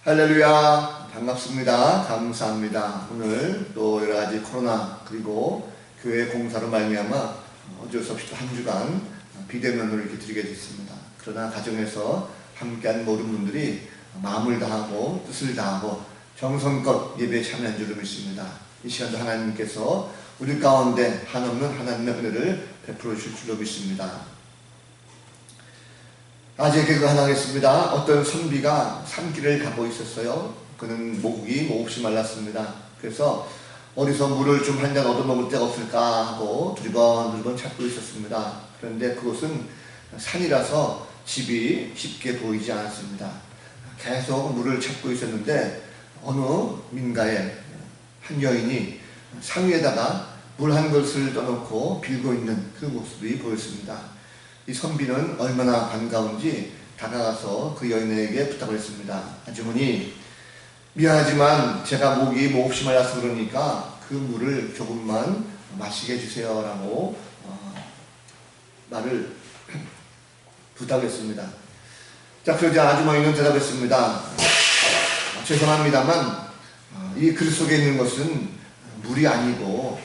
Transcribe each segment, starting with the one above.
할렐루야, 반갑습니다. 감사합니다. 오늘 또 여러가지 코로나 그리고 교회 공사로 말미암아 어쩔 수 없이 또 한 주간 비대면으로 이렇게 드리게 됐습니다. 그러나 가정에서 함께한 모든 분들이 마음을 다하고 뜻을 다하고 정성껏 예배에 참여한 줄로 믿습니다. 이 시간도 하나님께서 우리 가운데 한없는 하나님의 은혜를 베풀어 주실 줄로 믿습니다. 아재 개그 하나 하겠습니다. 어떤 선비가 산길을 가고 있었어요. 그는 목이 몹시 말랐습니다. 그래서 어디서 물을 좀 한 잔 얻어먹을 데가 없을까 하고 두리번 찾고 있었습니다. 그런데 그곳은 산이라서 집이 쉽게 보이지 않았습니다. 계속 물을 찾고 있었는데 어느 민가에 한 여인이 상 위에다가 물 한 그릇을 떠놓고 빌고 있는 그 모습이 보였습니다. 이 선비는 얼마나 반가운지 다가가서 그 여인에게 부탁을 했습니다. 아주머니, 미안하지만 제가 목이 몹시 말라서 그러니까 그 물을 조금만 마시게 해주세요 라고 말을 부탁했습니다. 자, 그러자 아주머니는 대답했습니다. 죄송합니다만 이 그릇 속에 있는 것은 물이 아니고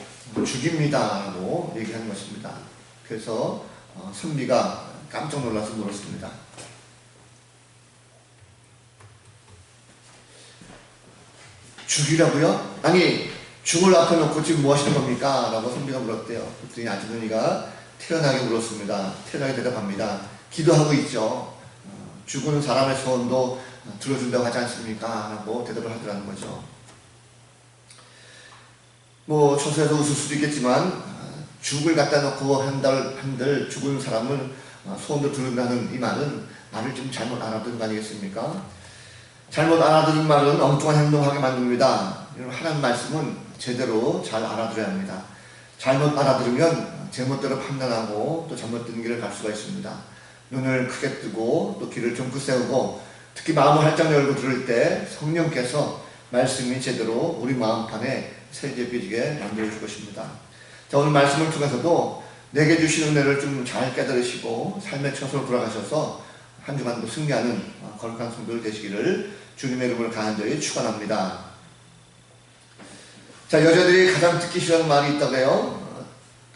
죽입니다 라고 얘기하는 것입니다. 그래서 선비가 깜짝 놀라서 물었습니다. 죽이라고요? 아니, 죽을 앞에 놓고 지금 뭐 하시는 겁니까? 라고 선비가 물었대요. 그랬더니 아주머니가 태연하게 물었습니다. 태연하게 대답합니다. 기도하고 있죠. 죽은 사람의 소원도 들어준다고 하지 않습니까? 라고 대답을 하더라는 거죠. 뭐 처소에서 웃을 수도 있겠지만 죽을 갖다 놓고 한들 죽은 사람을 소원도 들은다는 이 말은 말을 좀 잘못 알아들은 거 아니겠습니까? 잘못 알아들은 말은 엉뚱한 행동하게 만듭니다. 하나님 말씀은 제대로 잘 알아들어야 합니다. 잘못 알아들으면 제멋대로 판단하고 또 잘못된 길을 갈 수가 있습니다. 눈을 크게 뜨고 또 귀를 좀 세우고 특히 마음을 활짝 열고 들을 때 성령께서 말씀이 제대로 우리 마음판에 세제비지게 만들어 줄 것입니다. 자, 오늘 말씀을 통해서도 내게 주신 은혜를 좀 잘 깨달으시고 삶의 처소로 돌아가셔서 한 주간도 승리하는 거룩한 성도들 되시기를 주님의 이름을 간절히 축원합니다. 자, 여자들이 가장 듣기 싫어하는 말이 있다고 해요.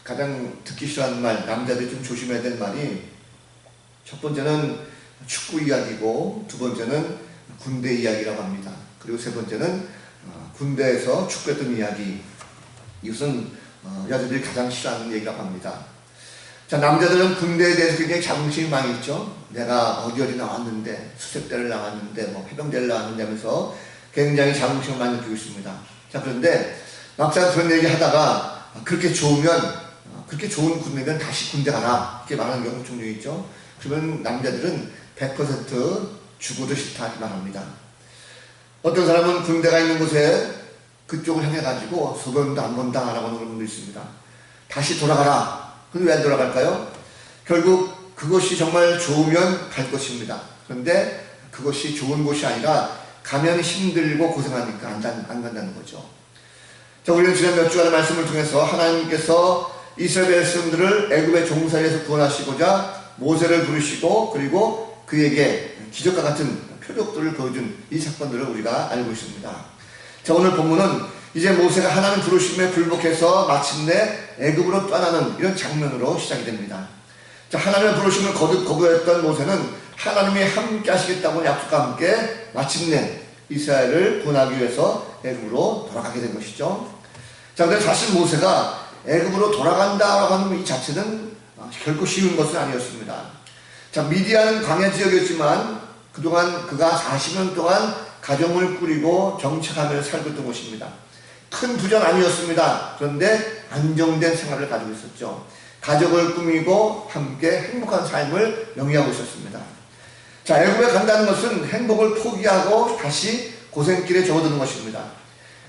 가장 듣기 싫어하는 말, 남자들이 좀 조심해야 될 말이 첫 번째는 축구 이야기고 두 번째는 군대 이야기라고 합니다. 그리고 세 번째는 군대에서 축구했던 이야기. 이것은 여자들이 가장 싫어하는 얘기라고 합니다. 자, 남자들은 군대에 대해서 굉장히 자긍심이 많이 있죠. 내가 어디 나왔는데, 수색대를 나왔는데, 뭐 해병대를 나왔는데 하면서 굉장히 자긍심을 많이 느끼고 있습니다. 자, 그런데 막상 그런 얘기 하다가 그렇게 좋으면, 그렇게 좋은 군대면 다시 군대 가라. 이렇게 말하는 경우가 종종 있죠. 그러면 남자들은 100% 죽어도 싫다 이렇게 말합니다. 어떤 사람은 군대가 있는 곳에 그쪽을 향해가지고 소변도 안 본다라고 하는 분도 있습니다. 다시 돌아가라. 근데 왜 안 돌아갈까요? 결국 그것이 정말 좋으면 갈 것입니다. 그런데 그것이 좋은 곳이 아니라 가면 힘들고 고생하니까 안 간다는 거죠. 자, 우리는 지난 몇 주간의 말씀을 통해서 하나님께서 이스라엘 백성들을 애굽의 종살이에서 구원하시고자 모세를 부르시고 그리고 그에게 기적과 같은 표적들을 보여준 이 사건들을 우리가 알고 있습니다. 자, 오늘 본문은 이제 모세가 하나님 부르심에 불복해서 마침내 애굽으로 떠나는 이런 장면으로 시작이 됩니다. 자, 하나님의 부르심을 거듭 거부했던 모세는 하나님이 함께 하시겠다고 약속과 함께 마침내 이스라엘을 구원하기 위해서 애굽으로 돌아가게 된 것이죠. 자, 근데 사실 모세가 애굽으로 돌아간다라고 하는 이 자체는 결코 쉬운 것은 아니었습니다. 자, 미디안은 광야 지역이었지만 그동안 그가 40년 동안 가정을 꾸리고 정착하며 살고 있던 곳입니다. 큰 부자는 아니었습니다. 그런데 안정된 생활을 가지고 있었죠. 가족을 꾸미고 함께 행복한 삶을 영위하고 있었습니다. 자, 애굽에 간다는 것은 행복을 포기하고 다시 고생길에 접어드는 것입니다.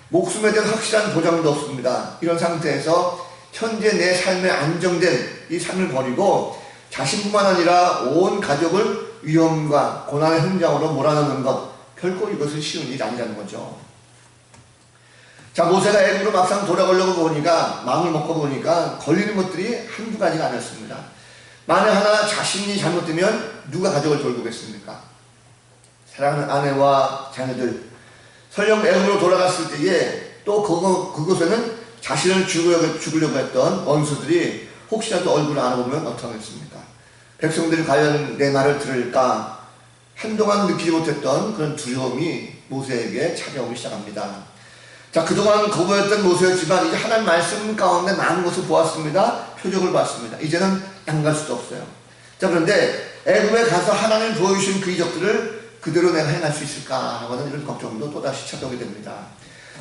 목숨에 대한 확실한 보장도 없습니다. 이런 상태에서 현재 내 삶에 안정된 이 삶을 버리고 자신뿐만 아니라 온 가족을 위험과 고난의 현장으로 몰아넣는 것, 결코 이것은 쉬운 일이 아니라는 거죠. 자, 모세가 애굽으로 막상 돌아가려고 보니까, 마음을 먹고 보니까 걸리는 것들이 한두 가지가 아니었습니다. 만약 하나 자신이 잘못되면 누가 가족을 돌보겠습니까? 사랑하는 아내와 자녀들, 설령 애굽으로 돌아갔을 때에 또 그곳에는 자신을 죽으려고 했던 원수들이 혹시라도 얼굴을 알아보면 어떡하겠습니까? 백성들이 과연 내 말을 들을까? 한동안 느끼지 못했던 그런 두려움이 모세에게 찾아오기 시작합니다. 자, 그동안 거부했던 모세였지만 이제 하나님 말씀 가운데 많은 것을 보았습니다. 표적을 봤습니다. 이제는 안 갈 수도 없어요. 자, 그런데 애굽에 가서 하나님 보여주신 그 이적들을 그대로 내가 행할 수 있을까 하는 이런 걱정도 또다시 찾아오게 됩니다.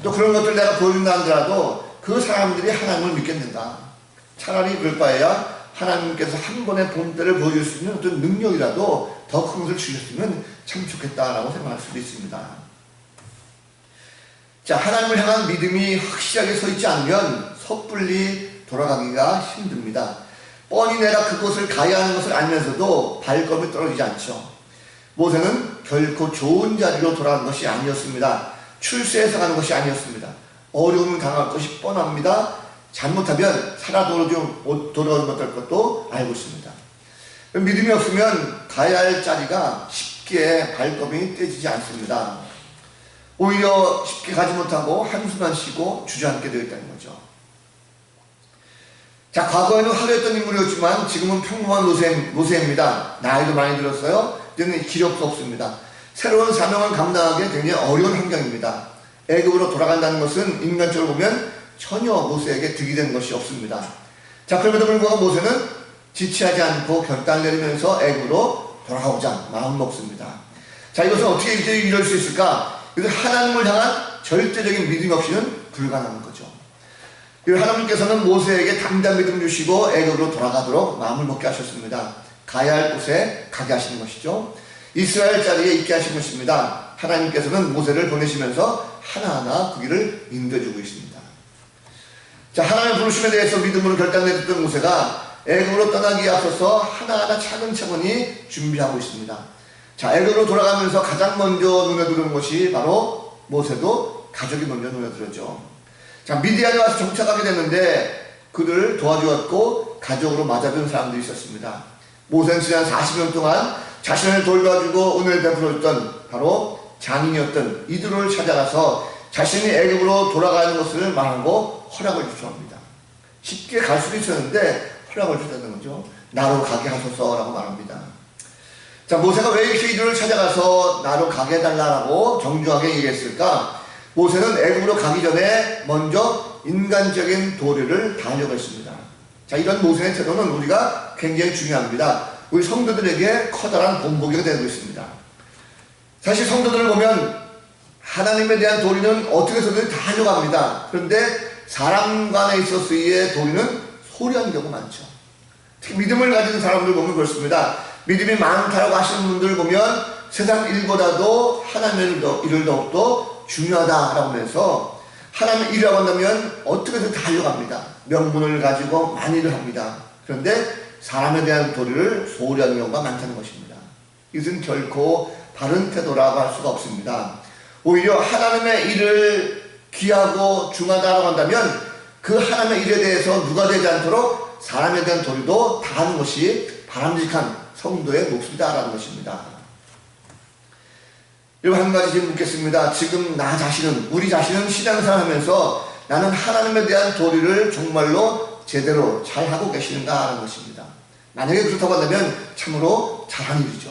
또 그런 것들 내가 보여준다 하더라도 그 사람들이 하나님을 믿겠는가? 차라리 그럴 바에야 하나님께서 한 번에 본때를 보여줄 수 있는 어떤 능력이라도 더 큰 것을 주셨으면 참 좋겠다라고 생각할 수도 있습니다. 자, 하나님을 향한 믿음이 확실하게 서 있지 않으면 섣불리 돌아가기가 힘듭니다. 뻔히 내가 그곳을 가야 하는 것을 알면서도 발걸음이 떨어지지 않죠. 모세는 결코 좋은 자리로 돌아간 것이 아니었습니다. 출세해서 가는 것이 아니었습니다. 어려움을 당할 것이 뻔합니다. 잘못하면 살아 돌아오지 못할 것도 알고 있습니다. 믿음이 없으면 가야 할 자리가 쉽게 발걸음이 떼지지 않습니다. 오히려 쉽게 가지 못하고 한숨만 쉬고 주저앉게 되어 있다는 거죠. 자, 과거에는 화려했던 인물이었지만 지금은 평범한 모세입니다. 나이도 많이 들었어요. 이제는 기력도 없습니다. 새로운 사명을 감당하기 굉장히 어려운 환경입니다. 애굽으로 돌아간다는 것은 인간적으로 보면 전혀 모세에게 득이 되는 것이 없습니다. 자, 그럼에도 불구하고 모세는 지체하지 않고 결단을 내리면서 애굽으로 돌아가고자 마음 먹습니다. 자, 이것은 어떻게 이럴 수 있을까? 이것은 하나님을 향한 절대적인 믿음이 없이는 불가능한 거죠. 하나님께서는 모세에게 담대한 믿음 주시고 애굽으로 돌아가도록 마음을 먹게 하셨습니다. 가야 할 곳에 가게 하시는 것이죠. 이스라엘 자리에 있게 하신 것입니다. 하나님께서는 모세를 보내시면서 하나하나 그 길을 인도해주고 있습니다. 자, 하나님의 부르심에 대해서 믿음으로 결단했던 모세가 애굽으로 떠나기에 앞서서 하나하나 차근차근히 준비하고 있습니다. 자, 애굽으로 돌아가면서 가장 먼저 눈에 들어오는 것이 바로 모세도 가족이 먼저 눈에 들었죠. 자, 미디안에 와서 정착하게 됐는데 그들을 도와주었고 가족으로 맞아준 사람들이 있었습니다. 모세는 지난 40년 동안 자신을 돌봐주고 은혜를 베풀어줬던 바로 장인이었던 이드로를 찾아가서 자신이 애굽으로 돌아가는 것을 말하고 허락을 주소합니다. 쉽게 갈 수도 있었는데 허락을 주셨다는 거죠. 나로 가게 하소서라고 말합니다. 자, 모세가 왜 이렇게 이들을 찾아가서 나로 가게 해달라고 정중하게 얘기했을까? 모세는 애굽으로 가기 전에 먼저 인간적인 도리를 다하려고 했습니다. 자, 이런 모세의 태도는 우리가 굉장히 중요합니다. 우리 성도들에게 커다란 본보기가 되고 있습니다. 사실 성도들을 보면 하나님에 대한 도리는 어떻게 해서든 다 하려고 합니다. 그런데 사람 간에 있어서의 도리는 소리하는 경우가 많죠. 특히 믿음을 가진 사람들 보면 그렇습니다. 믿음이 많다라고 하시는 분들 보면 세상 일보다도 하나님의 일을 더욱더 중요하다라고 하면서 하나님의 일이라고 한다면 어떻게든 다 하려고 합니다. 명분을 가지고 많이 일을 합니다. 그런데 사람에 대한 도리를 소홀히 하는 경우가 많다는 것입니다. 이것은 결코 바른 태도라고 할 수가 없습니다. 오히려 하나님의 일을 귀하고 중하다라고 한다면 그 하나님의 일에 대해서 누가 되지 않도록 사람에 대한 도리도 다 하는 것이 바람직한 성도의 몫이다라는 것입니다. 여러분, 한 가지 지금 묻겠습니다. 지금 우리 자신은 신앙생활 하면서 나는 하나님에 대한 도리를 정말로 제대로 잘하고 계시는가 하는 것입니다. 만약에 그렇다고 한다면 참으로 잘하는 일이죠.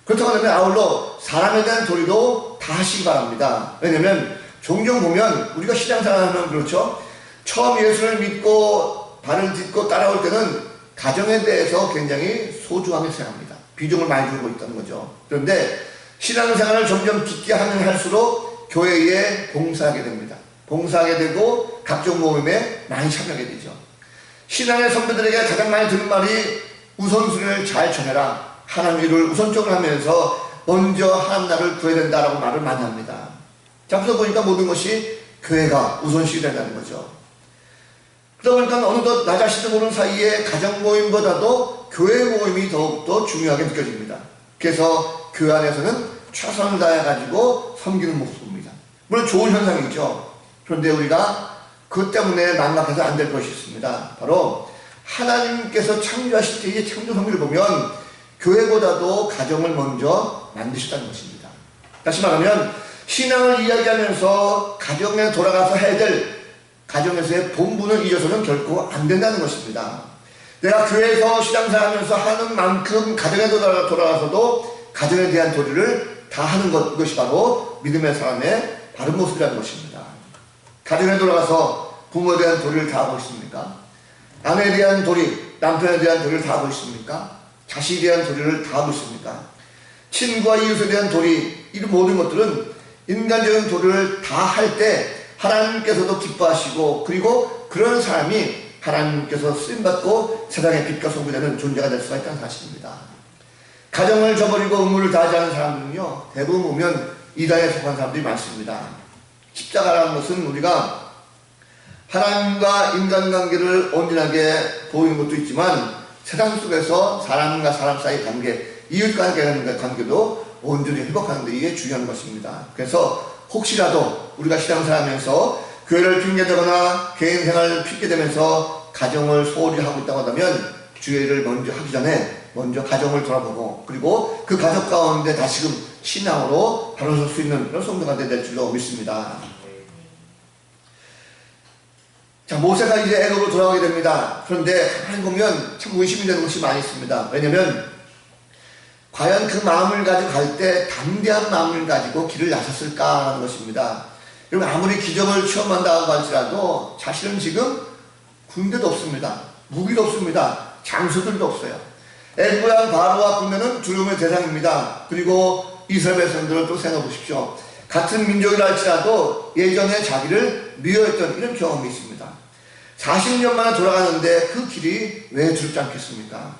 그렇다고 한다면 아울러 사람에 대한 도리도 다 하시기 바랍니다. 왜냐하면 종종 보면 우리가 신앙생활 하면 그렇죠. 처음 예수를 믿고 발을 딛고 따라올 때는 가정에 대해서 굉장히 소중하게 생각합니다. 비중을 많이 두고 있다는 거죠. 그런데 신앙생활을 점점 깊게 하면 할수록 교회에 봉사하게 됩니다. 봉사하게 되고 각종 모임에 많이 참여하게 되죠. 신앙의 선배들에게 가장 많이 듣는 말이 우선순위를 잘 정해라. 하나님 일을 우선적으로 하면서 먼저 하나님 나라를 구해야 된다라고 말을 많이 합니다. 자, 그러다 보니까 모든 것이 교회가 우선시해야 된다는 거죠. 그러다 보니까 어느덧 나 자신도 모르는 사이에 가정 모임보다도 교회 모임이 더욱더 중요하게 느껴집니다. 그래서 교회 안에서는 최선을 다해가지고 섬기는 모습입니다. 물론 좋은 현상이죠. 그런데 우리가 그것 때문에 망각해서 안 될 것이 있습니다. 바로 하나님께서 창조하실 때의 창조 성리를 보면 교회보다도 가정을 먼저 만드셨다는 것입니다. 다시 말하면 신앙을 이야기하면서 가정에 돌아가서 해야 될 가정에서의 본분을 잊어서는 결코 안 된다는 것입니다. 내가 교회에서 신앙생활하면서 하는 만큼 가정에 돌아가서도 가정에 대한 도리를 다 하는 것, 이것이 바로 믿음의 사람의 바른 모습이라는 것입니다. 가정에 돌아가서 부모에 대한 도리를 다 하고 있습니까? 아내에 대한 도리, 남편에 대한 도리를 다 하고 있습니까? 자식에 대한 도리를 다 하고 있습니까? 친구와 이웃에 대한 도리, 이런 모든 것들은 인간적인 도리를 다 할 때 하나님께서도 기뻐하시고, 그리고 그런 사람이 하나님께서 쓰임받고 세상의 빛과 소금이 되는 존재가 될 수가 있다는 사실입니다. 가정을 저버리고 의무를 다하지 않은 사람들은요, 대부분 보면 이단에 속한 사람들이 많습니다. 십자가라는 것은 우리가 하나님과 인간관계를 온전하게 보이는 것도 있지만 세상 속에서 사람과 사람 사이 관계, 이웃관계라는 관계도 온전히 회복하는 데 이게 중요한 것입니다. 그래서 혹시라도 우리가 신앙생활하면서 교회를 핑계대거나 개인 생활을 핑계대면서 가정을 소홀히 하고 있다고 한다면 주의를 먼저 하기 전에 먼저 가정을 돌아보고, 그리고 그 가족 가운데 다시금 신앙으로 바로 설 수 있는 그런 성도가 될 줄로 믿습니다. 자, 모세가 이제 애굽으로 돌아가게 됩니다. 그런데 가만히 보면 참 의심이 되는 것이 많이 있습니다. 왜냐면 과연 그 마음을 가지고 갈 때 담대한 마음을 가지고 길을 나섰을까 하는 것입니다. 여러분, 아무리 기적을 체험한다고 할지라도 자신은 지금 군대도 없습니다. 무기도 없습니다. 장수들도 없어요. 애굽의 바로와 군대는 두려움의 대상입니다. 그리고 이스라엘 백성들을 또 생각해 보십시오. 같은 민족이라 할지라도 예전에 자기를 미워했던 이런 경험이 있습니다. 40년 만에 돌아가는데 그 길이 왜 두렵지 않겠습니까?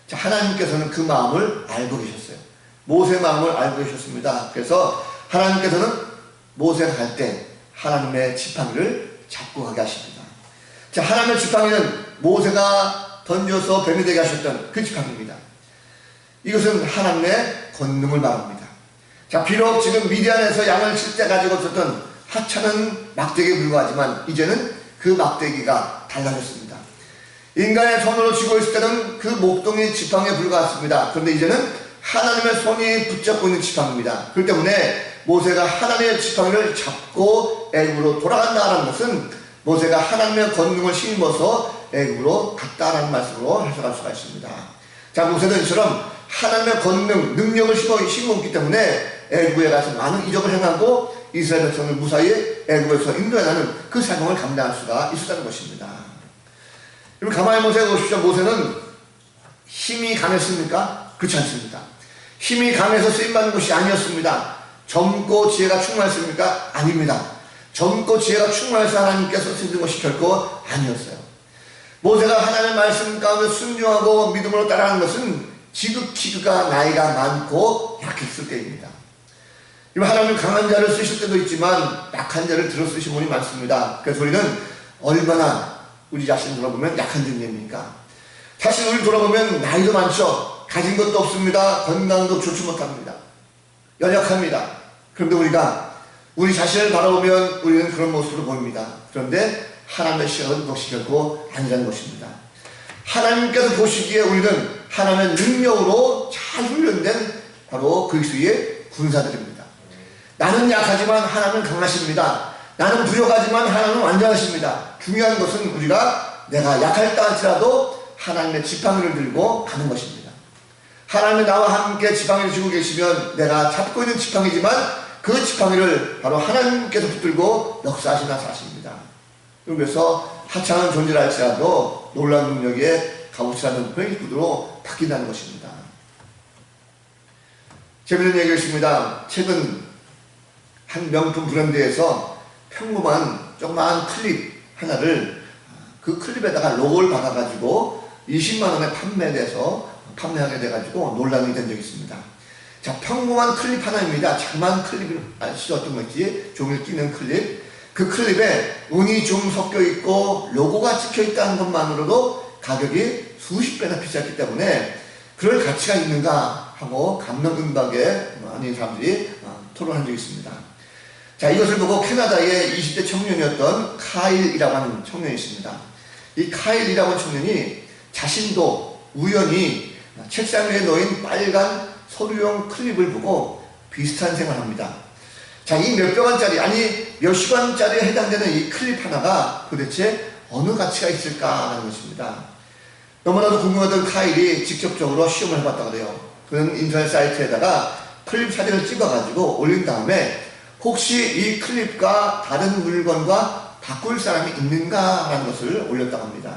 자, 하나님께서는 그 마음을 알고 계셨어요. 모세의 마음을 알고 계셨습니다. 그래서 하나님께서는 모세가 갈 때 하나님의 지팡이를 잡고 가게 하십니다. 자, 하나님의 지팡이는 모세가 던져서 뱀이 되게 하셨던 그 지팡이입니다. 이것은 하나님의 권능을 말합니다. 자, 비록 지금 미디안에서 양을 칠 때 가지고 있었던 하찮은 막대기에 불과하지만 이제는 그 막대기가 달라졌습니다. 인간의 손으로 쥐고 있을 때는 그 목동이 지팡이에 불과했습니다. 그런데 이제는 하나님의 손이 붙잡고 있는 지팡이입니다. 그렇기 때문에 모세가 하나님의 지팡이를 잡고 애굽으로 돌아간다는 것은 모세가 하나님의 권능을 힘입어서 애굽으로 갔다라는 말씀으로 해석할 수가 있습니다. 자, 모세는 이처럼 하나님의 권능, 능력을 심었기 때문에 애굽에 가서 많은 이적을 행하고 이스라엘 백성을 무사히 애굽에서 인도해가는 그 사명을 감당할 수가 있었다는 것입니다. 여러분, 가만히 모세가 보십시오. 모세는 힘이 강했습니까? 그렇지 않습니다. 힘이 강해서 쓰임받는 것이 아니었습니다. 젊고 지혜가 충만했습니까? 아닙니다. 젊고 지혜가 충만해서 하나님께서 쓰신 것이 결코 아니었어요. 모세가 하나님의 말씀 가운데 순종하고 믿음으로 따라가는 것은 지극히 그가 나이가 많고 약했을 때입니다. 하나님 강한 자를 쓰실 때도 있지만 약한 자를 들어 쓰신 분이 많습니다. 그래서 우리는 얼마나 우리 자신 돌아보면 약한 존재입니까? 사실 우리 돌아보면 나이도 많죠. 가진 것도 없습니다. 건강도 좋지 못합니다. 연약합니다. 그런데 우리가 우리 자신을 바라보면 우리는 그런 모습으로 보입니다. 그런데 하나님의 시각은 그것이 결코 아니라는 것입니다. 하나님께서 보시기에 우리는 하나님의 능력으로 잘 훈련된 바로 그리스도의 군사들입니다. 나는 약하지만 하나님은 강하십니다. 나는 부족하지만 하나님은 완전하십니다. 중요한 것은 우리가 내가 약할다 할지라도 하나님의 지팡이를 들고 가는 것입니다. 하나님이 나와 함께 지팡이를 쥐고 계시면 내가 잡고 있는 지팡이지만 그 지팡이를 바로 하나님께서 붙들고 역사하시는 사실입니다. 그래서 하찮은 존재라 할지라도 놀라운 능력에 값어치라는 그런 기구로 바뀐다는 것입니다. 재미있는 얘기가 있습니다. 최근 한 명품 브랜드에서 평범한 조그마한 클립 하나를 그 클립에다가 로고를 박아가지고 20만원에 판매하게 돼가지고 논란이 된 적이 있습니다. 자, 평범한 클립 하나입니다. 자그마한 클립을 아시죠? 어떤 건지 종이를 끼는 클립. 그 클립에 운이 좀 섞여 있고 로고가 찍혀 있다는 것만으로도 가격이 수십 배나 비쌌기 때문에 그럴 가치가 있는가 하고 감론음박에 많은 사람들이 토론한 적이 있습니다. 자, 이것을 보고 캐나다의 20대 청년이었던 카일이라고 하는 청년이 있습니다. 이 카일이라고 하는 청년이 자신도 우연히 책상 위에 놓인 빨간 서류용 클립을 보고 비슷한 생활을 합니다. 자, 이 몇백 원짜리, 아니 몇십 원짜리에 해당되는 이 클립 하나가 도대체 어느 가치가 있을까라는 것입니다. 너무나도 궁금하던 카일이 직접적으로 시험을 해봤다고 그래요. 그는 인터넷 사이트에다가 클립 사진을 찍어가지고 올린 다음에 혹시 이 클립과 다른 물건과 바꿀 사람이 있는가라는 것을 올렸다고 합니다.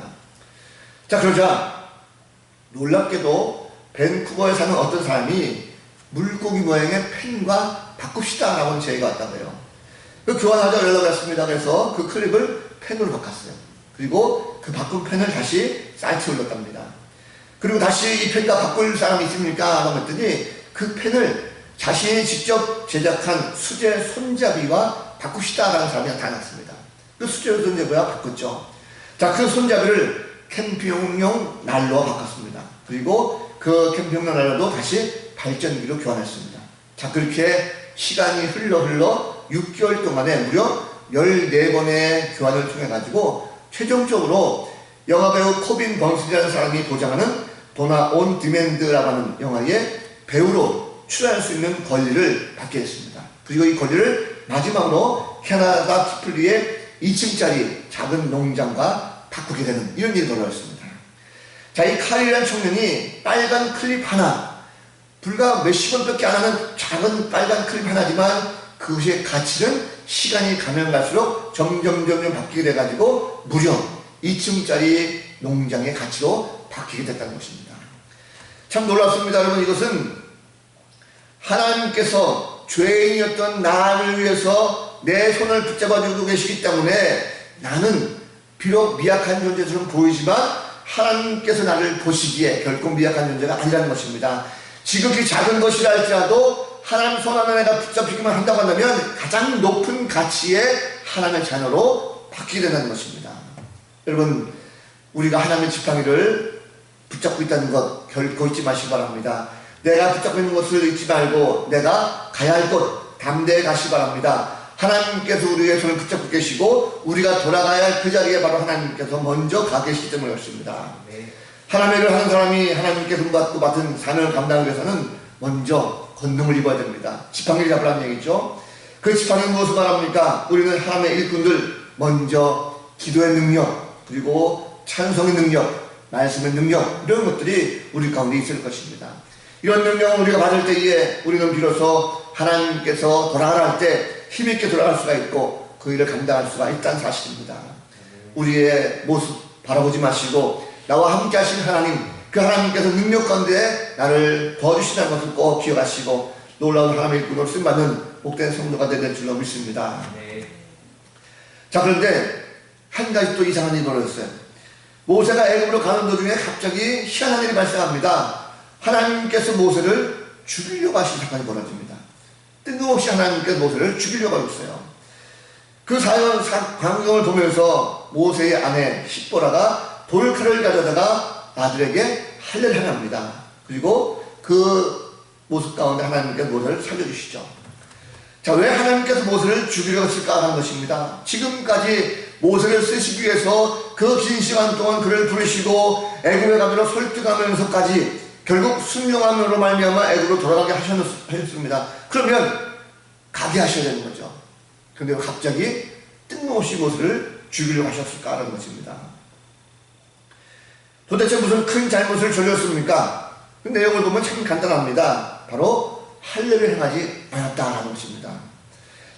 자, 그러자 놀랍게도 밴쿠버에 사는 어떤 사람이 물고기 모양의 펜과 바꿉시다 라고 제의가 왔다고 해요. 그 교환하자고 연락을 했습니다. 그래서 그 클립을 펜으로 바꿨어요. 그리고 그 바꾼 펜을 다시 사이트에 올렸답니다. 그리고 다시 이 펜과 바꿀 사람이 있습니까? 라고 했더니 그 펜을 자신이 직접 제작한 수제 손잡이와 바꿉시다 라는 사람이 나타났습니다. 그 수제 손잡이와 바꿨죠. 자, 그 손잡이를 캠핑용 난로와 바꿨습니다. 그리고 그 캠핑용 난로도 다시 발전기로 교환했습니다. 자, 그렇게 시간이 흘러 6개월 동안에 무려 14번의 교환을 통해 가지고 최종적으로 영화배우 코빈 번슨이라는 사람이 보장하는 도나 온 디맨드라고 하는 영화의 배우로 출연할 수 있는 권리를 받게 됐습니다. 그리고 이 권리를 마지막으로 캐나다 키플리의 2층짜리 작은 농장과 바꾸게 되는 이런 일이 벌어졌습니다. 자, 이 카일이라는 청년이 빨간 클립 하나, 불과 몇십 원밖에 안 하는 작은 빨간 클립 하나지만 그것의 가치는 시간이 가면 갈수록 점점 바뀌게 돼가지고 무려 2층짜리 농장의 가치로 바뀌게 됐다는 것입니다. 참 놀랍습니다. 여러분, 이것은 하나님께서 죄인이었던 나를 위해서 내 손을 붙잡아주고 계시기 때문에 나는 비록 미약한 존재처럼 보이지만 하나님께서 나를 보시기에 결코 미약한 존재가 아니라는 것입니다. 지극히 작은 것이라 할지라도 하나님 손 안에 내가 붙잡히기만 한다고 한다면 가장 높은 가치의 하나님의 자녀로 바뀌게 된다는 것입니다. 여러분, 우리가 하나님의 지팡이를 붙잡고 있다는 것 결코 잊지 마시기 바랍니다. 내가 붙잡고 있는 것을 잊지 말고 내가 가야 할 곳 담대히 가시기 바랍니다. 하나님께서 우리의 손을 붙잡고 계시고 우리가 돌아가야 할 그 자리에 바로 하나님께서 먼저 가 계시기 때문에 그렇습니다. 하나님의 일을 하는 사람이 하나님께 손받고 맡은 사명을 감당하기 위해서는 먼저 권능을 입어야 됩니다. 지팡이를 잡으라는 얘기죠. 그 지팡이는 무엇을 말합니까? 우리는 하나님의 일꾼들, 먼저 기도의 능력, 그리고 찬송의 능력, 말씀의 능력, 이런 것들이 우리 가운데 있을 것입니다. 이런 능력을 우리가 받을 때에 우리는 비로소 하나님께서 돌아가라 할 때 힘있게 돌아갈 수가 있고 그 일을 감당할 수가 있다는 사실입니다. 우리의 모습 바라보지 마시고 나와 함께 하신 하나님, 그 하나님께서 능력 가운데 나를 도와주신다는 것을 꼭 기억하시고 놀라운 하나님의 일꾼으로 쓰임받는 복된 성도가 될 줄로 믿습니다. 자, 그런데 한 가지 또 이상한 일이 벌어졌어요. 모세가 애굽으로 가는 도중에 갑자기 희한한 일이 발생합니다. 하나님께서 모세를 죽이려고 하신 사건이 벌어집니다. 뜬금없이 하나님께서 모세를 죽이려고 하셨어요. 그 광경을 보면서 모세의 아내 십보라가 돌칼을 가져다가 아들에게 할례를 행합니다. 그리고 그 모습 가운데 하나님께서 모세를 살려주시죠. 자, 왜 하나님께서 모세를 죽이려고 했을까 하는 것입니다. 지금까지 모세를 쓰시기 위해서 그 긴 시간 동안 그를 부르시고 애굽에 가기로 설득하면서까지 결국 순종함으로 말미암아 애굽으로 돌아가게 하셨습니다. 그러면 가게 하셔야 되는 거죠. 그런데 갑자기 뜬금없이 모세를 죽이려고 하셨을까 하는 것입니다. 도대체 무슨 큰 잘못을 저질렀습니까? 그 내용을 보면 참 간단합니다. 바로 할례를 행하지 않았다라는 것입니다.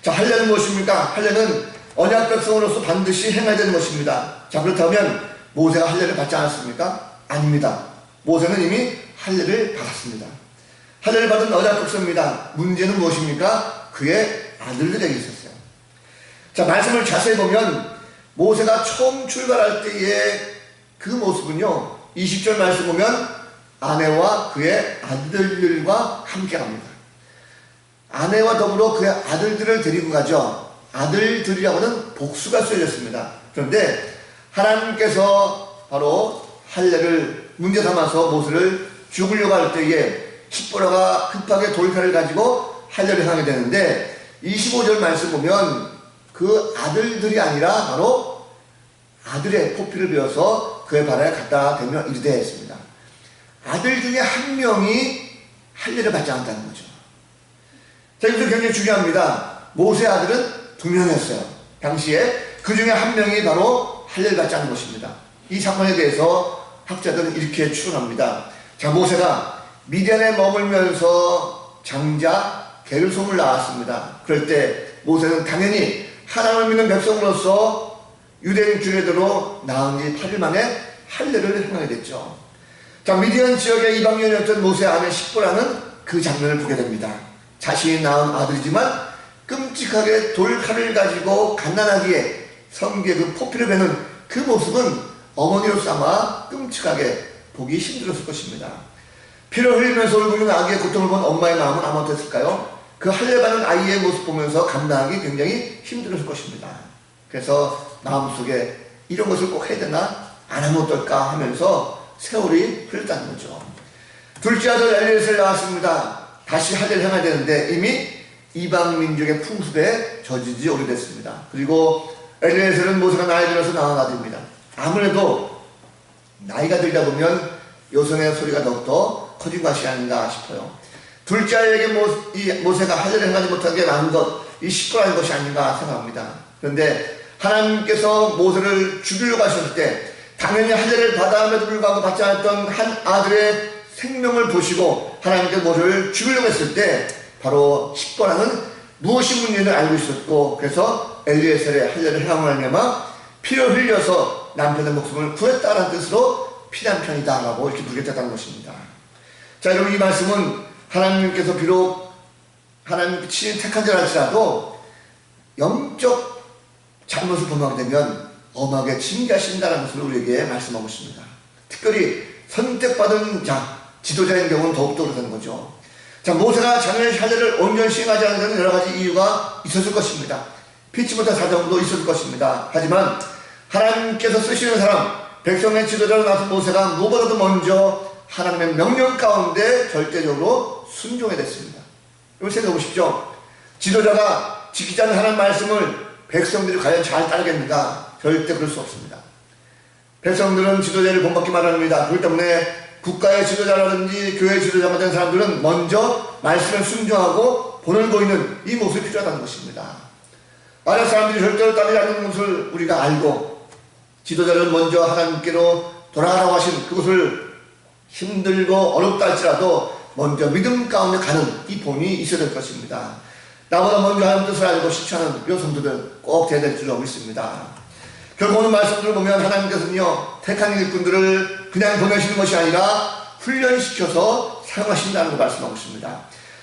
자, 할례는 무엇입니까? 할례는 언약 백성으로서 반드시 행해야 되는 것입니다. 자, 그렇다면 모세가 할례를 받지 않았습니까? 아닙니다. 모세는 이미 할례를 받았습니다. 할례를 받은 언약 백성입니다. 문제는 무엇입니까? 그의 아들들에게 있었어요. 자, 말씀을 자세히 보면 모세가 처음 출발할 때의 그 모습은요, 20절 말씀 보면 아내와 그의 아들들과 함께 갑니다. 아내와 더불어 그의 아들들을 데리고 가죠. 아들들이라고는 복수가 쓰여졌습니다. 그런데 하나님께서 바로 할례를 문제 삼아서 모세를 죽으려고 할 때에 십보라가 급하게 돌칼을 가지고 할례를 하게 되는데 25절 말씀 보면 그 아들들이 아니라 바로 아들의 포피를 베어서 그의 발에 갖다 대며 이르되 했습니다. 아들 중에 한 명이 할례를 받지 않았다는 거죠. 자, 이것도 굉장히 중요합니다. 모세 아들은 두 명이었어요. 당시에 그 중에 한 명이 바로 할례를 받지 않은 것입니다. 이 사건에 대해서 학자들은 이렇게 추론합니다. 자, 모세가 미디안에 머물면서 장자 게르솜을 낳았습니다. 그럴 때 모세는 당연히 하나님을 믿는 백성으로서 유대인 주례대로 낳은 지 8일 만에 할례를 행하게 됐죠. 자, 미디안 지역의 이방인이었던 모세 아내 십보라는 그 장면을 보게 됩니다. 자신이 낳은 아들이지만 끔찍하게 돌칼을 가지고 갓난아기에 성기에 그 포피를 베는 그 모습은 어머니로서 아마 끔찍하게 보기 힘들었을 것입니다. 피를 흘리면서 울고 있는 아기의 고통을 본 엄마의 마음은 아마 어땠을까요? 그 할례받는 아이의 모습 보면서 감당하기 굉장히 힘들었을 것입니다. 그래서 마음속에 이런 것을 꼭 해야 되나? 안 하면 어떨까? 하면서 세월이 흘렀다는 거죠. 둘째 아들 엘리에셀을 낳았습니다. 다시 할례를 행해야 되는데 이미 이방 민족의 풍습에 젖은 지 오래됐습니다. 그리고 엘리에셀은 모세가 나이 들어서 낳은 아들입니다. 아무래도 나이가 들다 보면 여성의 소리가 더욱더 커진 것이 아닌가 싶어요. 둘째 아이에게 모세가 할례를 행하지 못하게 낳은 것, 이 시끄러운 것이 아닌가 생각합니다. 그런데 하나님께서 모세를 죽이려고 하셨을 때 당연히 할례를 받아함에도 불구하고 받지 않았던 한 아들의 생명을 보시고 하나님께서 모세를 죽이려고 했을 때 바로 십보라는 무엇이 문제인지를 알고 있었고, 그래서 엘리에셀의 할례를 행함으로 피를 흘려서 남편의 목숨을 구했다는 뜻으로 피난편이다라고 이렇게 부르겠다는 것입니다. 자, 여러분, 이 말씀은 하나님께서 비록 하나님께 친히 택한 자라 할지라도 영적 잘못을 범하게 되면 엄하게 징계하신다는 것을 우리에게 말씀하고 있습니다. 특별히 선택받은 자, 지도자인 경우는 더욱더 그렇다는 거죠. 자, 모세가 자녀의 할례를 온전히 시행하지 않는 데는 여러 가지 이유가 있었을 것입니다. 피치 못한 사정도 있었을 것입니다. 하지만 하나님께서 쓰시는 사람, 백성의 지도자로 나선 모세가 무엇보다도 먼저 하나님의 명령 가운데 절대적으로 순종해 됐습니다. 이걸 생각해 보십시오. 지도자가 지키지 않는 하나님 말씀을 백성들이 과연 잘 따르겠는가? 절대 그럴 수 없습니다. 백성들은 지도자를 본받기 마련입니다. 그렇기 때문에 국가의 지도자라든지 교회의 지도자가 된 사람들은 먼저 말씀을 순종하고 본을 보이는 이 모습이 필요하다는 것입니다. 만약 사람들이 절대로 따르지 않는 것을 우리가 알고 지도자를 먼저 하나님께로 돌아가라고 하신 그것을 힘들고 어렵다 할지라도 먼저 믿음 가운데 가는 이 본이 있어야 될 것입니다. 나보다 먼저 하나님 뜻을 알고 실천하는 이 성도들 꼭 돼야 될 줄로 믿습니다. 결국 오늘 말씀들을 보면 하나님께서는요, 택한 일꾼들을 그냥 보내시는 것이 아니라 훈련시켜서 사용하신다는 걸 말씀하고 있습니다.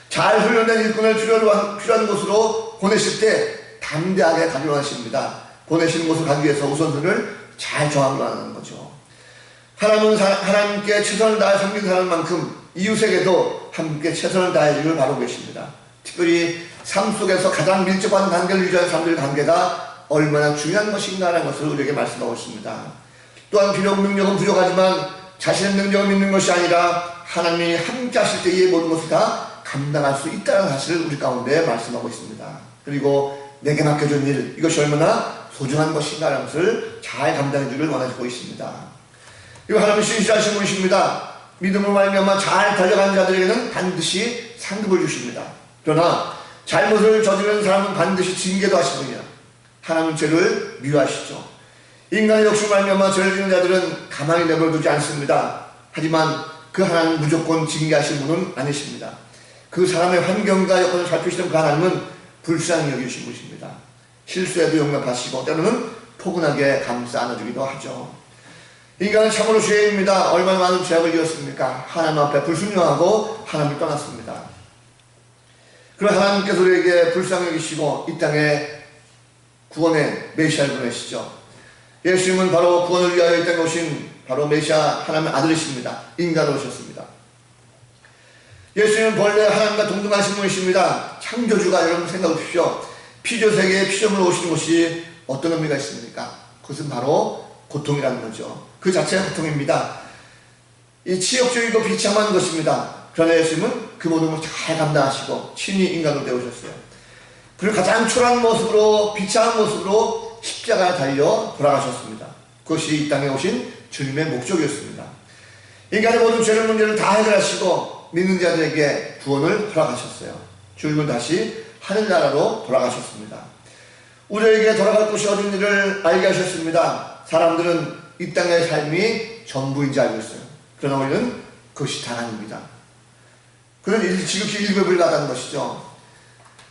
잘 훈련된 일꾼을 필요한 곳으로 보내실 때 담대하게 가기로 하십니다. 보내시는 곳을 가기 위해서 우선순위를 잘 정하기로 하는 거죠. 하나님은 하나님께 최선을 다해 섬긴 사람만큼 이웃에게도 함께 최선을 다해주기를 바라고 계십니다. 특별히 삶 속에서 가장 밀접한 관계를 유지하는 사람들의 관계가 얼마나 중요한 것인가라는 것을 우리에게 말씀하고 있습니다. 또한 비록 능력은 부족하지만 자신의 능력을 믿는 것이 아니라 하나님이 함께 하실 때 이 모든 것을 다 감당할 수 있다는 사실을 우리 가운데 말씀하고 있습니다. 그리고 내게 맡겨준 일, 이것이 얼마나 소중한 것인가라는 것을 잘 감당해 주기를 원하고 있습니다. 그리고 하나님은 신실하신 분이십니다. 믿음으로 말미암아 잘 달려가는 자들에게는 반드시 상급을 주십니다. 그러나 잘못을 저지르는 사람은 반드시 징계도 하시느니라. 하나님은 죄를 미워하시죠. 인간의 욕심을 말미암아 죄를 지는 자들은 가만히 내버려두지 않습니다. 하지만 그 하나님은 무조건 징계하실 분은 아니십니다. 그 사람의 환경과 여건을 살피시는 그 하나님은 불쌍히 여기신 분이십니다. 실수에도 용납하시고 때로는 포근하게 감싸 안아주기도 하죠. 인간은 참으로 죄인입니다. 얼마나 많은 죄악을 지었습니까? 하나님 앞에 불순종하고 하나님을 떠났습니다. 그럼 하나님께서 우리에게 불쌍히 여기시고 이 땅에 구원의 메시아를 보내시죠. 예수님은 바로 구원을 위하여 이 땅에 오신 바로 메시아 하나님의 아들이십니다. 인간으로 오셨습니다. 예수님은 본래 하나님과 동등하신 분이십니다. 창조주가 여러분 생각해 보십시오. 피조세계에 피조물로 오시는 것이 어떤 의미가 있습니까? 그것은 바로 고통이라는 거죠. 그 자체가 고통입니다. 이 치욕적이고 비참한 것입니다. 그러나 예수님은 그 모든 걸 잘 감당하시고 친히 인간으로 되어오셨어요. 그리고 가장 초라한 모습으로 비참한 모습으로 십자가에 달려 돌아가셨습니다. 그것이 이 땅에 오신 주님의 목적이었습니다. 인간의 모든 죄의 문제를 다 해결하시고 믿는 자들에게 구원을 허락하셨어요. 주님은 다시 하늘나라로 돌아가셨습니다. 우리에게 돌아갈 곳이 어딘지를 알게 하셨습니다. 사람들은 이 땅의 삶이 전부인지 알고 있어요. 그러나 우리는 그것이 다 아닙니다. 그는 지극히 일부에 불과하다는 것이죠.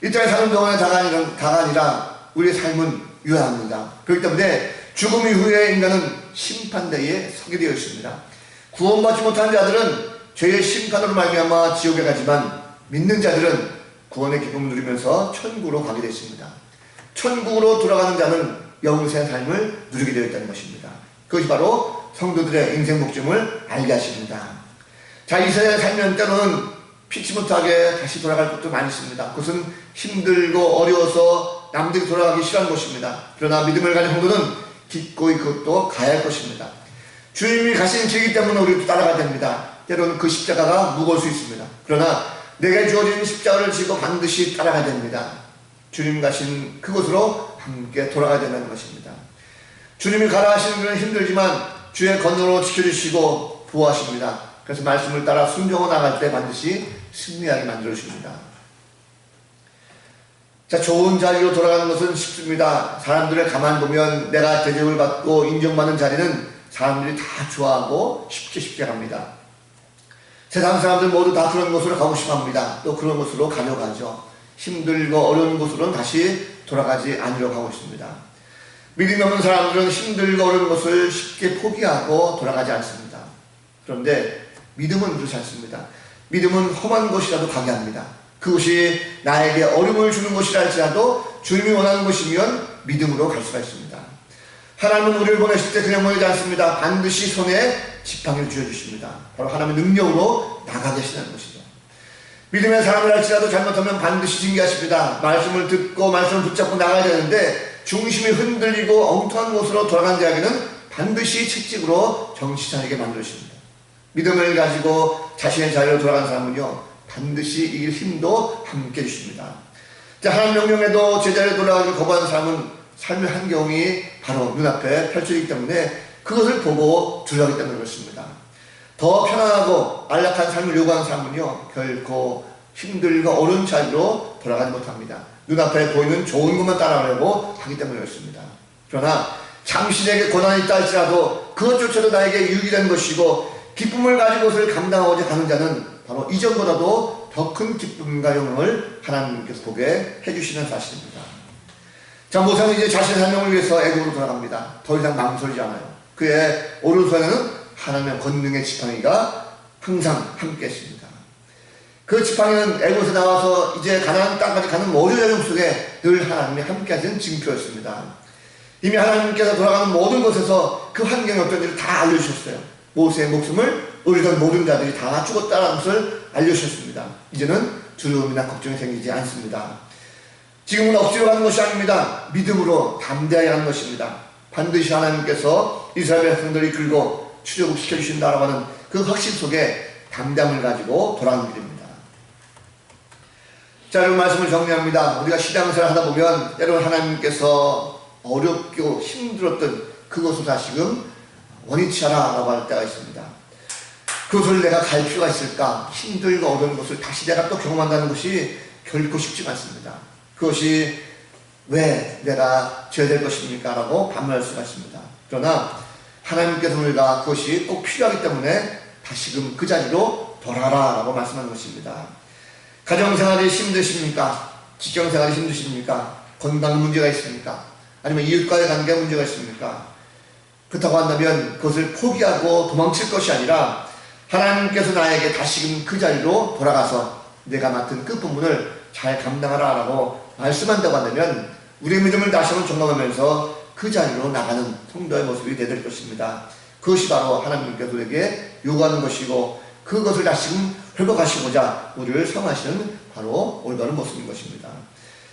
이 땅에 사는 동안의 다가 아니라 우리의 삶은 유한합니다. 그렇기 때문에 죽음 이후에 인간은 심판대에 서게 되어 있습니다. 구원받지 못한 자들은 죄의 심판으로 말미암아 지옥에 가지만 믿는 자들은 구원의 기쁨을 누리면서 천국으로 가게 되어 있습니다. 천국으로 돌아가는 자는 영생의 삶을 누리게 되어 있다는 것입니다. 그것이 바로 성도들의 인생 목적을 알게 하십니다. 자, 이 세상에 살면 때로는 피치 못하게 다시 돌아갈 것도 많이 있습니다. 그것은 힘들고 어려워서 남들이 돌아가기 싫어하는 것입니다. 그러나 믿음을 가진 성도는 기꺼이 그것도 가야 할 것입니다. 주님이 가신 길이기 때문에 우리도 따라가야 됩니다. 때로는 그 십자가가 무거울 수 있습니다. 그러나 내게 주어진 십자가를 지고 반드시 따라가야 됩니다. 주님 가신 그곳으로 함께 돌아가야 된다는 것입니다. 주님이 가라 하시는 것은 힘들지만 주의 건너로 지켜주시고 보호하십니다. 그래서 말씀을 따라 순종하고 나갈 때 반드시 승리하게 만들어주십니다. 자, 좋은 자리로 돌아가는 것은 쉽습니다. 사람들을 가만 보면 내가 대접을 받고 인정받는 자리는 사람들이 다 좋아하고 쉽게 갑니다. 세상 사람들 모두 다 그런 곳으로 가고 싶어 합니다. 또 그런 곳으로 가려고 하죠. 힘들고 어려운 곳으로는 다시 돌아가지 않으려고 하고 있습니다. 믿음이 없는 사람들은 힘들고 어려운 것을 쉽게 포기하고 돌아가지 않습니다. 그런데 믿음은 그렇지 않습니다. 믿음은 험한 곳이라도 가게 합니다. 그것이 나에게 어려움을 주는 것이라 할지라도 주님이 원하는 것이면 믿음으로 갈 수가 있습니다. 하나님은 우리를 보내실 때 그냥 보내지 않습니다. 반드시 손에 지팡이를 쥐어주십니다. 바로 하나님의 능력으로 나가게 하시는 것이죠. 믿음의 사람을 할지라도 잘못하면 반드시 징계하십니다. 말씀을 듣고 말씀을 붙잡고 나가야 되는데 중심이 흔들리고 엉뚱한 곳으로 돌아간 자에게는 반드시 채찍으로 정신 차리게 만들어주십니다. 믿음을 가지고 자신의 자리로 돌아간 사람은요 반드시 이길 힘도 함께 해주십니다. 하나님 명령에도 제자리에 돌아가기를 거부하는 사람은 삶의 환경이 바로 눈앞에 펼쳐지기 때문에 그것을 보고 두려워하기 때문에 그렇습니다. 더 편안하고 안락한 삶을 요구하는 사람은요 결코 힘들고 어려운 자리로 돌아가지 못합니다. 눈앞에 보이는 좋은 것만 따라가려고 하기 때문에 그렇습니다. 그러나 잠시 내게 고난이 있다 할지라도 그것조차도 나에게 유익이 되는 것이고 기쁨을 가지고 그것을 감당하고자 하는 자는 바로 이전보다도 더 큰 기쁨과 영광을 하나님께서 보게 해주시는 사실입니다. 자, 모세는 이제 자신의 사명을 위해서 애굽으로 돌아갑니다. 더 이상 망설이지 않아요. 그의 오른손에는 하나님의 권능의 지팡이가 항상 함께 했습니다. 그 지팡이는 애굽에서 나와서 이제 가나안 땅까지 가는 모든 여정 속에 늘 하나님이 함께 하시는 징표였습니다. 이미 하나님께서 돌아가는 모든 곳에서 그 환경이 어떤지를 다 알려주셨어요. 모세의 목숨을 의리던 모든 자들이 다 죽었다는 것을 알려주셨습니다. 이제는 두려움이나 걱정이 생기지 않습니다. 지금은 억지로 가는 것이 아닙니다. 믿음으로 담대하게 하는 것입니다. 반드시 하나님께서 이스라엘 백성들을 이끌고 출애굽시켜주신다라고 하는 그 확신 속에 담담을 가지고 돌아가는 길입니다. 자, 여러분 말씀을 정리합니다. 우리가 신앙생활 하다 보면 때로는 하나님께서 어렵고 힘들었던 그것을 다시금 원위치 하라라고 할 때가 있습니다. 그것을 내가 갈 필요가 있을까? 힘들고 어려운 것을 다시 내가 또 경험한다는 것이 결코 쉽지 않습니다. 그것이 왜 내가 져야 될 것입니까? 라고 반문할 수가 있습니다. 그러나 하나님께서 우리가 그것이 꼭 필요하기 때문에 다시금 그 자리로 돌아라 라고 말씀하는 것입니다. 가정생활이 힘드십니까? 직장생활이 힘드십니까? 건강 문제가 있습니까? 아니면 이웃과의 관계 문제가 있습니까? 그렇다고 한다면 그것을 포기하고 도망칠 것이 아니라 하나님께서 나에게 다시금 그 자리로 돌아가서 내가 맡은 그 부분을 잘 감당하라 라고 말씀한다고 한다면 우리의 믿음을 다시 한번 점검하면서 그 자리로 나가는 성도의 모습이 되될 것입니다. 그것이 바로 하나님께서 우리에게 요구하는 것이고 그것을 다시금 회복하시고자 우리를 성하시는 바로 올바른 모습인 것입니다.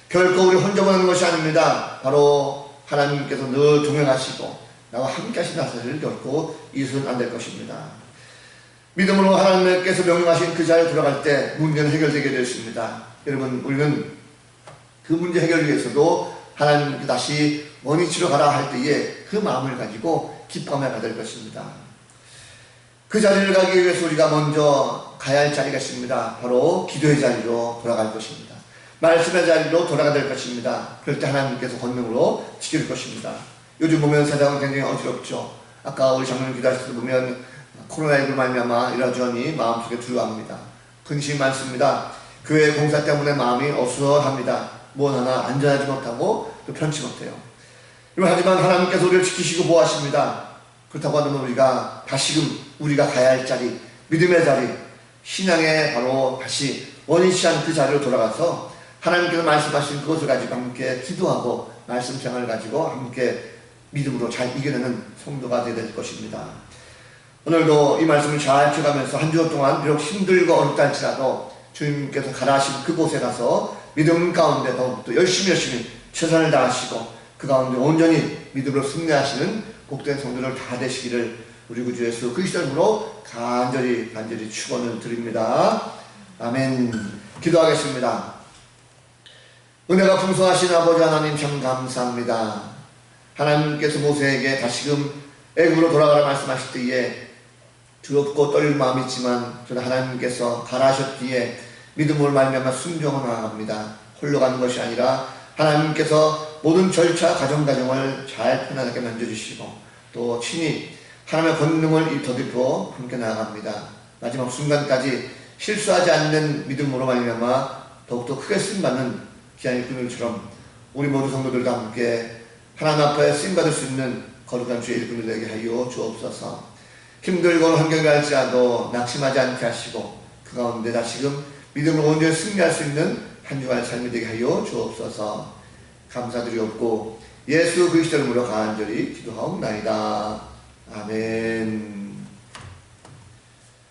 결코 우리 혼자 보는 것이 아닙니다. 바로 하나님께서 늘 동행하시고 나와 함께 하신 사실을 결코 잊어서는 안 될 것입니다. 믿음으로 하나님께서 명령하신 그 자리에 들어갈 때 문제는 해결되게 되었습니다. 여러분 우리는 그 문제 해결을 위해서도 하나님께 다시 원위치로 가라 할 때에 그 마음을 가지고 기쁨을 가질 것입니다. 그 자리를 가기 위해서 우리가 먼저 가야 할 자리가 있습니다. 바로 기도의 자리로 돌아갈 것입니다. 말씀의 자리로 돌아가야 될 것입니다. 그럴 때 하나님께서 권능으로 지킬 것입니다. 요즘 보면 세상은 굉장히 어지럽죠. 아까 우리 장로님 기도하실 때 보면 코로나19로 말미암아 이러저러니 마음속에 두려워합니다. 근심이 많습니다. 교회 공사 때문에 마음이 어수선합니다. 무엇 하나 안전하지 못하고 또 편치 못해요. 하지만 하나님께서 우리를 지키시고 보호하십니다. 그렇다고 하면 우리가 다시금 우리가 가야 할 자리, 믿음의 자리, 신앙의 바로 다시 원인치 않은 그 자리로 돌아가서 하나님께서 말씀하신 그것을 가지고 함께 기도하고 말씀 생활을 가지고 함께 믿음으로 잘 이겨내는 성도가 되어야 될 것입니다. 오늘도 이 말씀을 잘 지켜가면서 한 주 동안 비록 힘들고 어렵다 할지라도 주님께서 가라하신 그곳에 가서 믿음 가운데 더욱더 열심히 최선을 다하시고 그 가운데 온전히 믿음으로 승리하시는 복된 성도들 다 되시기를 우리 구주 예수 그리스도 이름으로 간절히 축원을 드립니다. 아멘. 기도하겠습니다. 은혜가 풍성하신 아버지 하나님 참 감사합니다. 하나님께서 모세에게 다시금 애굽으로 돌아가라 말씀하실 때에 두렵고 떨릴 마음이 있지만 저는 하나님께서 가라하셨기에 믿음으로 말미암아 순종을 나아갑니다. 홀로 가는 것이 아니라 하나님께서 모든 절차 가정을 잘 편안하게 만져주시고 또 친히 하나님의 권능을 덧입어 함께 나아갑니다. 마지막 순간까지 실수하지 않는 믿음으로 말미암아 더욱더 크게 쓰임받는 귀한 일꾼들처럼 우리 모두 성도들과 함께 하나님 앞에 쓰임받을 수 있는 거룩한 주의 일꾼들 되게 하여 주옵소서. 힘들고 환경이 할지라도 낙심하지 않게 하시고 그 가운데 다시금 믿음으로 온전히 승리할 수 있는 한 주간의 삶이 되게 하여 주옵소서. 감사드리옵고 예수 그리스도 이름으로 간절히 기도하옵나이다. 아멘.